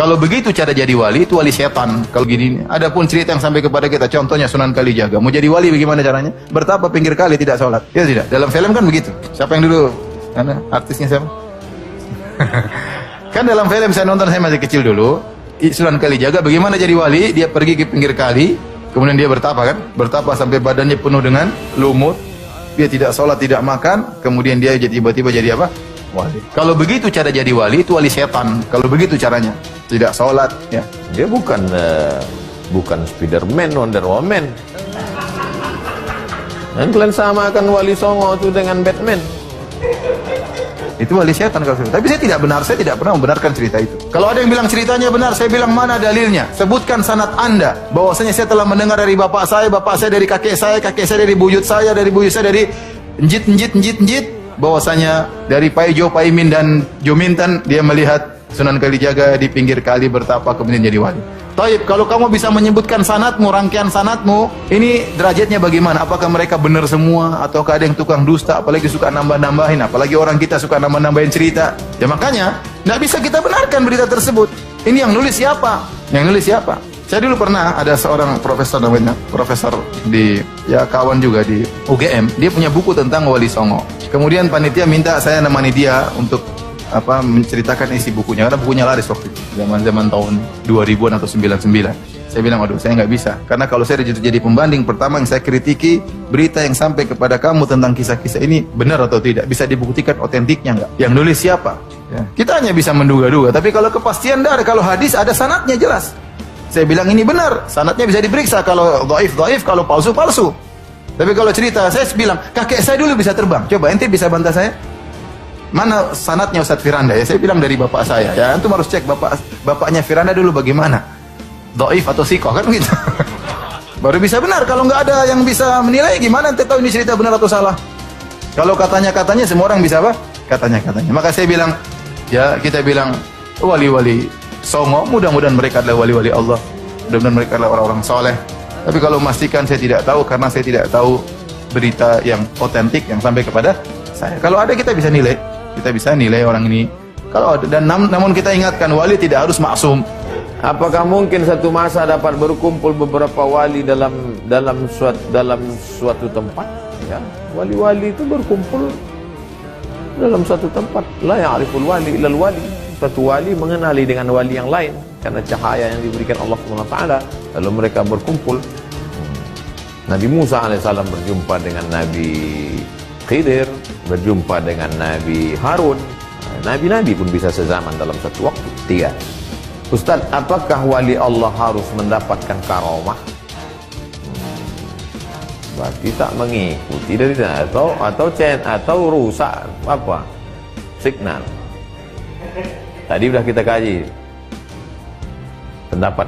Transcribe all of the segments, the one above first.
Kalau begitu cara jadi wali, itu wali setan. Kalau gini, adapun cerita yang sampai kepada kita, contohnya Sunan Kalijaga. Mau jadi wali bagaimana caranya? Bertapa pinggir kali tidak sholat. Ya tidak. Dalam film kan begitu. Siapa yang dulu? Karena artisnya siapa? Kan dalam film saya nonton, saya masih kecil dulu. Sunan Kalijaga bagaimana jadi wali? Dia pergi ke pinggir kali, kemudian dia bertapa kan? Bertapa sampai badannya penuh dengan lumut. Dia tidak sholat, tidak makan. Kemudian dia tiba-tiba jadi apa? Wali. Kalau begitu cara jadi wali, itu wali setan. Kalau begitu caranya, tidak sholat, ya. Dia bukan Spiderman, Wonder Woman. Dan kalian samakan Wali Songo itu dengan Batman. Itu wali setan kalau tapi saya tidak benar, saya tidak pernah membenarkan cerita itu. Kalau ada yang bilang ceritanya benar, saya bilang mana dalilnya? Sebutkan sanad Anda bahwasanya saya telah mendengar dari bapak saya dari kakek saya dari buyut saya dari njit bahwasanya dari Paijo, Paimin dan Jominten dia melihat Sunan Kalijaga di pinggir kali bertapa kemudian jadi wali. Taib, kalau kamu bisa menyebutkan sanadmu, rangkaian sanadmu, ini derajatnya bagaimana? Apakah mereka benar semua ataukah ada yang tukang dusta, apalagi suka nambah-nambahin, apalagi orang kita suka nambah-nambahin cerita. Ya makanya nggak bisa kita benarkan berita tersebut. Ini yang nulis siapa? Yang nulis siapa? Saya dulu pernah ada seorang profesor namanya, profesor di kawan juga di UGM, dia punya buku tentang Wali Songo. Kemudian panitia minta saya nemani dia untuk menceritakan isi bukunya, karena bukunya laris waktu itu, zaman tahun 2000-an atau 99. Saya bilang, aduh saya nggak bisa, karena kalau saya jadi pembanding, pertama yang saya kritiki berita yang sampai kepada kamu tentang kisah-kisah ini benar atau tidak, bisa dibuktikan otentiknya nggak, yang nulis siapa. Ya. Kita hanya bisa menduga-duga, tapi kalau kepastian dari kalau hadis ada sanadnya jelas. Saya bilang ini benar, sanadnya bisa diperiksa, kalau dhaif, kalau palsu. Tapi kalau cerita, saya bilang, kakek saya dulu bisa terbang. Coba ente bisa bantah saya? Mana sanadnya Ustadz Firanda? Ya saya bilang dari bapak saya. Ya antum harus cek bapaknya Firanda dulu bagaimana? Dhaif atau sikoh kan gitu. Baru bisa benar. Kalau nggak ada yang bisa menilai, gimana ente tahu ini cerita benar atau salah? Kalau katanya semua orang bisa apa? Katanya. Maka saya bilang, ya kita bilang wali-wali Songo, mudah-mudahan mereka adalah wali-wali Allah. Mudah-mudahan mereka adalah orang-orang soleh. Tapi kalau memastikan saya tidak tahu, karena saya tidak tahu berita yang otentik yang sampai kepada saya. Kalau ada kita bisa nilai orang ini. Kalau ada, dan namun kita ingatkan wali tidak harus maksum. Apakah mungkin satu masa dapat berkumpul beberapa wali dalam suatu tempat? Ya, wali-wali itu berkumpul dalam suatu tempat. La ya'riful wali illal wali. Satu wali mengenali dengan wali yang lain karena cahaya yang diberikan Allah Subhanahu wa taala. Lalu mereka berkumpul. Nabi Musa alaihissalam berjumpa dengan Nabi Khidir, berjumpa dengan Nabi Harun. Nabi-nabi pun bisa sezaman dalam satu waktu. 3. Ustaz, apakah wali Allah harus mendapatkan karamah? Berarti tak mengikuti dari sana, atau rusak apa? Signal. Tadi sudah kita kaji pendapat.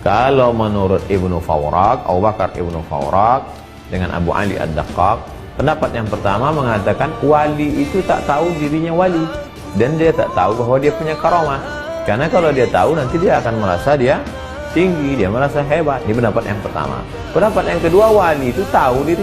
Kalau menurut Ibnu Fawrak, Abu Bakar Ibnu Fawrak dengan Abu Ali Ad-Daqqaq, pendapat yang pertama mengatakan wali itu tak tahu dirinya wali dan dia tak tahu bahwa dia punya karamah. Karena kalau dia tahu nanti dia akan merasa dia tinggi, dia merasa hebat. Ini pendapat yang pertama. Pendapat yang kedua, wali itu tahu diri